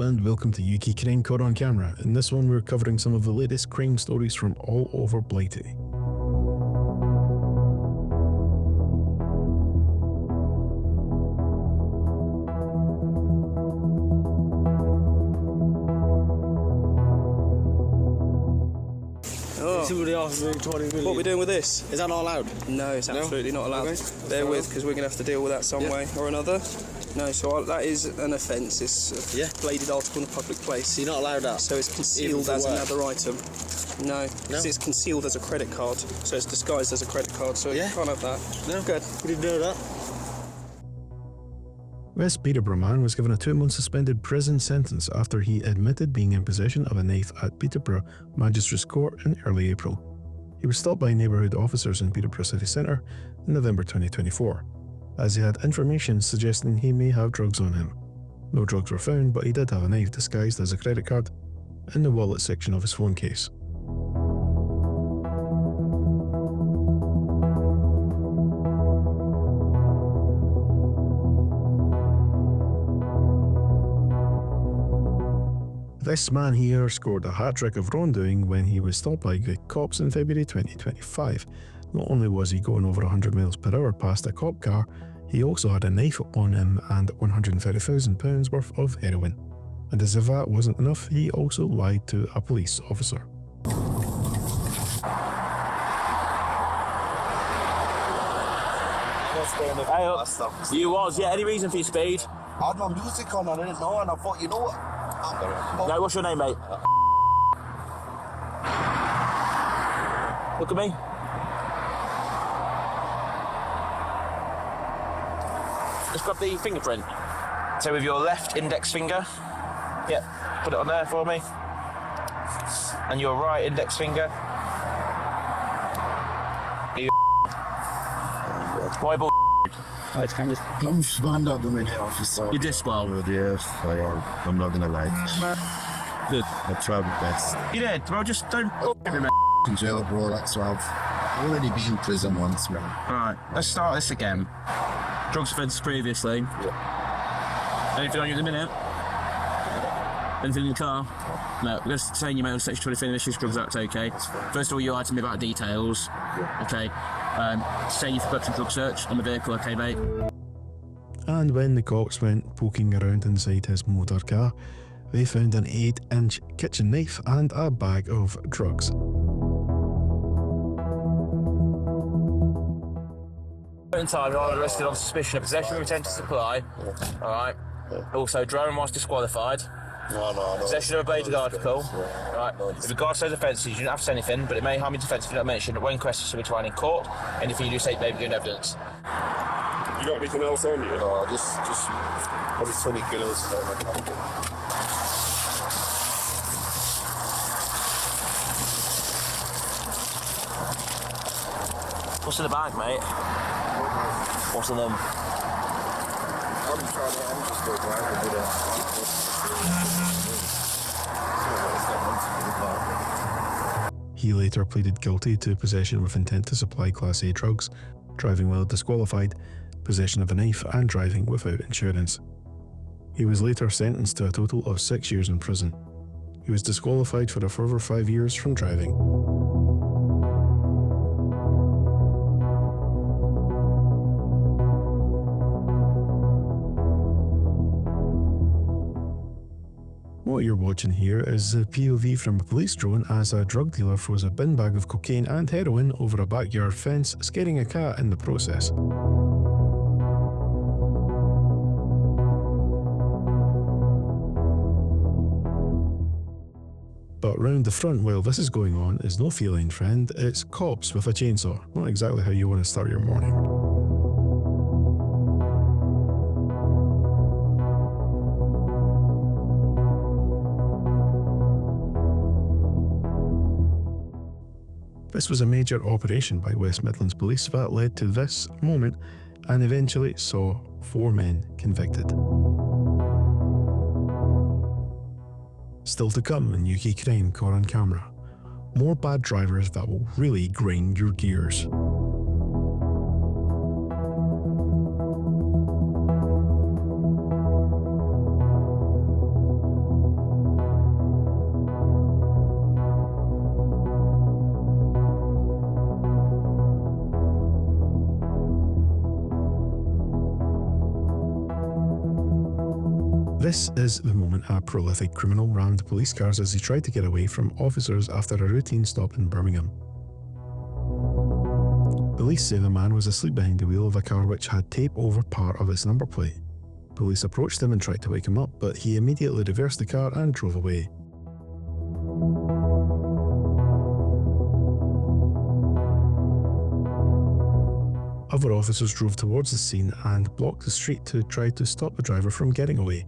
Hello and welcome to UK Crime Caught on Camera. In this one we're covering some of the latest crime stories from all over Blighty. What are we doing with this? Is that not allowed? No, it's absolutely not allowed. Okay. Bear with, because we're going to have to deal with that some way or another. No, so that is an offence. It's a bladed article in a public place. So you're not allowed that? So it's concealed as another item. No, because it's concealed as a credit card. So it's disguised as a credit card, so you can't have that. No. Good. We didn't know that. West Peterborough man was given a 2-month suspended prison sentence after he admitted being in possession of a knife at Peterborough Magistrates Court in early April. He was stopped by neighbourhood officers in Peterborough City Centre in November 2024, as he had information suggesting he may have drugs on him. No drugs were found, but he did have a knife disguised as a credit card in the wallet section of his phone case. This man here scored a hat-trick of wrongdoing when he was stopped by the cops in February 2025. Not only was he going over 100 miles per hour past a cop car, he also had a knife on him and £130,000 worth of heroin. And as if that wasn't enough, he also lied to a police officer. Hey up. You was, any reason for your speed? I had no music on, I didn't know, and I thought, you know what? No, what's your name, mate? Look at me. Let's grab the fingerprint. So with your left index finger, put it on there for me. And your right index finger. Why bull? I'm spanned out the minute, officer. You disqualified. Yes, I am. I'm not gonna lie. Good. I tried my best. You did, bro, just don't In jail, bro, that's why I've already been in prison once, man. Alright, let's start this again. Drugs offence previously. Yeah. Anything on you at the minute? Anything in the car? No, we're going to say you made on section 23 Misuse Drugs Act, okay? First of all, you lied to me about details. Okay. Say you've booked a drug search on the vehicle, okay, mate? And when the cops went poking around inside his motor car, they found an 8-inch kitchen knife and a bag of drugs. In time, you're arrested on suspicion of possession of intent to supply. Alright. Also, driving whilst disqualified. No. Possession of a bladed article. Right. With regards to those offences, you don't have to say anything, but it may harm your defence if you don't mention that when questions will be tried in court, anything you do say may be good evidence. You got anything else on you? No, just probably 20 kilos. What's in the bag, mate? What's in them? I'm just going to do that. He later pleaded guilty to possession with intent to supply Class A drugs, driving while disqualified, possession of a knife and driving without insurance. He was later sentenced to a total of 6 years in prison. He was disqualified for a further 5 years from driving. What you're watching here is a POV from a police drone as a drug dealer throws a bin bag of cocaine and heroin over a backyard fence, scaring a cat in the process. But round the front while this is going on is no feline friend, it's cops with a chainsaw. Not exactly how you want to start your morning. This was a major operation by West Midlands Police that led to this moment and eventually saw 4 men convicted. Still to come in UK Crime Caught on Camera. More bad drivers that will really grind your gears. This is the moment a prolific criminal rammed police cars as he tried to get away from officers after a routine stop in Birmingham. Police say the man was asleep behind the wheel of a car which had tape over part of its number plate. Police approached him and tried to wake him up, but he immediately reversed the car and drove away. Other officers drove towards the scene and blocked the street to try to stop the driver from getting away.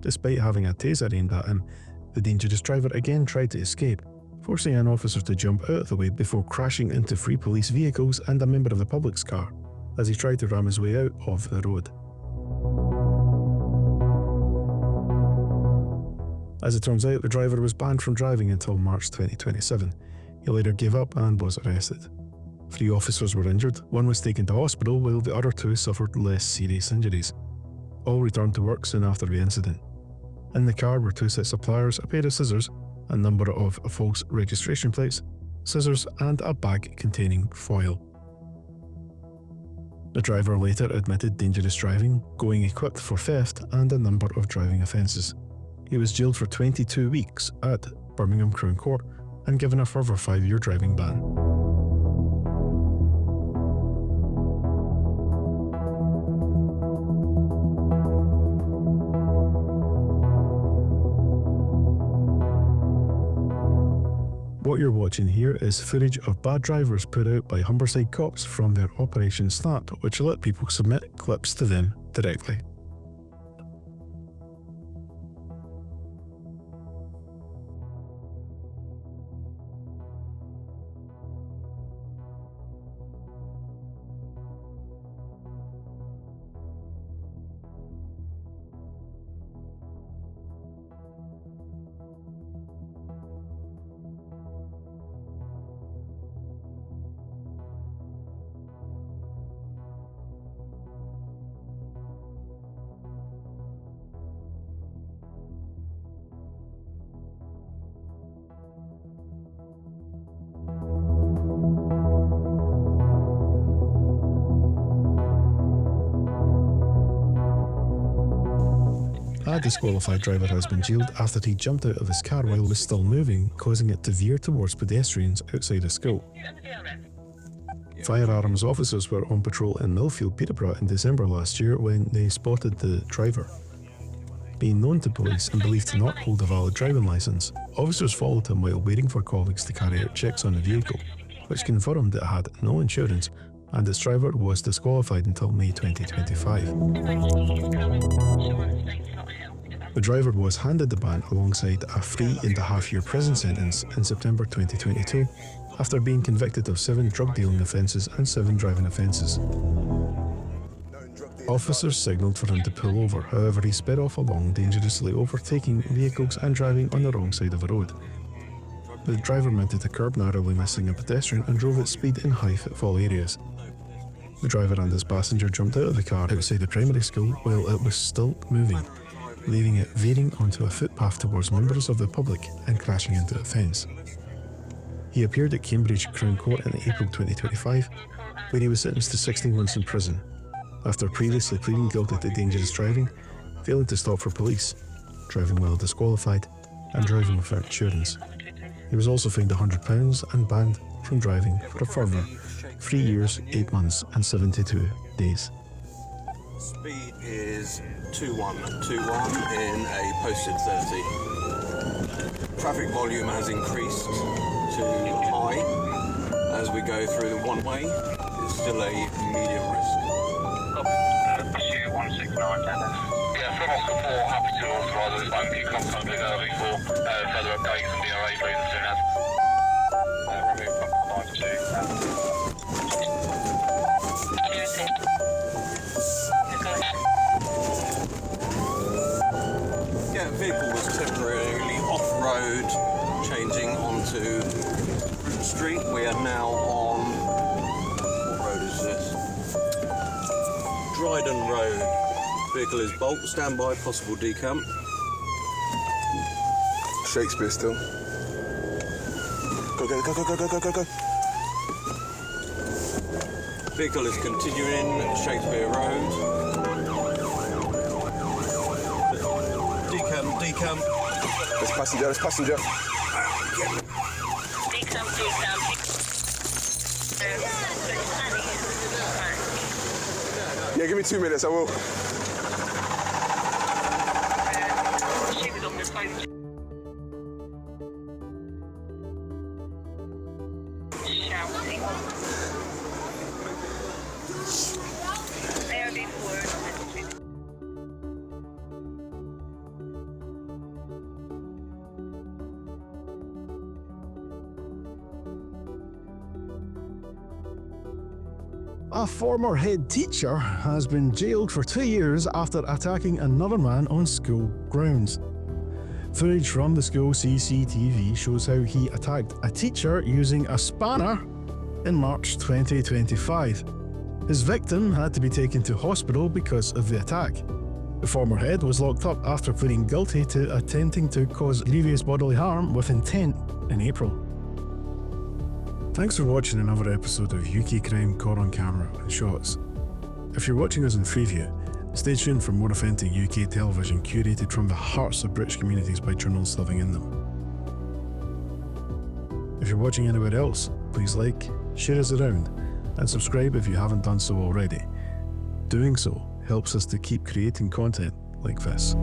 Despite having a taser aimed at him, the dangerous driver again tried to escape, forcing an officer to jump out of the way before crashing into three police vehicles and a member of the public's car, as he tried to ram his way out of the road. As it turns out, the driver was banned from driving until March 2027. He later gave up and was arrested. 3 officers were injured, 1 was taken to hospital while the other 2 suffered less serious injuries. All returned to work soon after the incident. In the car were 2 sets of pliers, a pair of scissors, a number of false registration plates, scissors and a bag containing foil. The driver later admitted dangerous driving, going equipped for theft and a number of driving offences. He was jailed for 22 weeks at Birmingham Crown Court and given a further 5-year driving ban. What you're watching here is footage of bad drivers put out by Humberside cops from their Operation Snap, which let people submit clips to them directly. A disqualified driver has been jailed after he jumped out of his car while it was still moving, causing it to veer towards pedestrians outside a school. Firearms officers were on patrol in Millfield, Peterborough in December last year when they spotted the driver. Being known to police and believed to not hold a valid driving licence, officers followed him while waiting for colleagues to carry out checks on the vehicle, which confirmed it had no insurance and its driver was disqualified until May 2025. The driver was handed the ban alongside a 3.5-year prison sentence in September 2022 after being convicted of 7 drug dealing offences and 7 driving offences. Officers signalled for him to pull over, however he sped off along, dangerously overtaking vehicles and driving on the wrong side of the road. The driver mounted a curb, narrowly missing a pedestrian, and drove at speed in high footfall areas. The driver and his passenger jumped out of the car outside the primary school while it was still moving, leaving it veering onto a footpath towards members of the public and crashing into a fence. He appeared at Cambridge Crown Court in April 2025, where he was sentenced to 16 months in prison, after previously pleading guilty to dangerous driving, failing to stop for police, driving while disqualified, and driving without insurance. He was also fined £100 and banned from driving for a further 3 years, 8 months and 72 days. Speed is 2121 in a posted 30. Traffic volume has increased to high as we go through the one-way. It's still a medium risk. Pursuit 169 yeah, from Oscar 4, happy to authorise this moment. You come a bit early for further updates from DRA, please, as soon as. Remove 92. Yeah, vehicle was temporarily off-road, changing onto Root Street. We are now on, what road is this? Dryden Road. Vehicle is bulk, standby, possible decamp. Shakespeare still. Go, go, go, go, go, go, go, go. Vehicle is continuing Shakespeare Road. Decam. There's passenger, there's passenger. Yeah, give me 2 minutes, I will. She was on the phone. Shouting. There before. A former head teacher has been jailed for 2 years after attacking another man on school grounds. Footage from the school CCTV shows how he attacked a teacher using a spanner in March 2025. His victim had to be taken to hospital because of the attack. The former head was locked up after pleading guilty to attempting to cause grievous bodily harm with intent in April. Thanks for watching another episode of UK Crime Caught on Camera and Shots. If you're watching us in Freeview, stay tuned for more authentic UK television curated from the hearts of British communities by journalists living in them. If you're watching anywhere else, please like, share us around, and subscribe if you haven't done so already. Doing so helps us to keep creating content like this.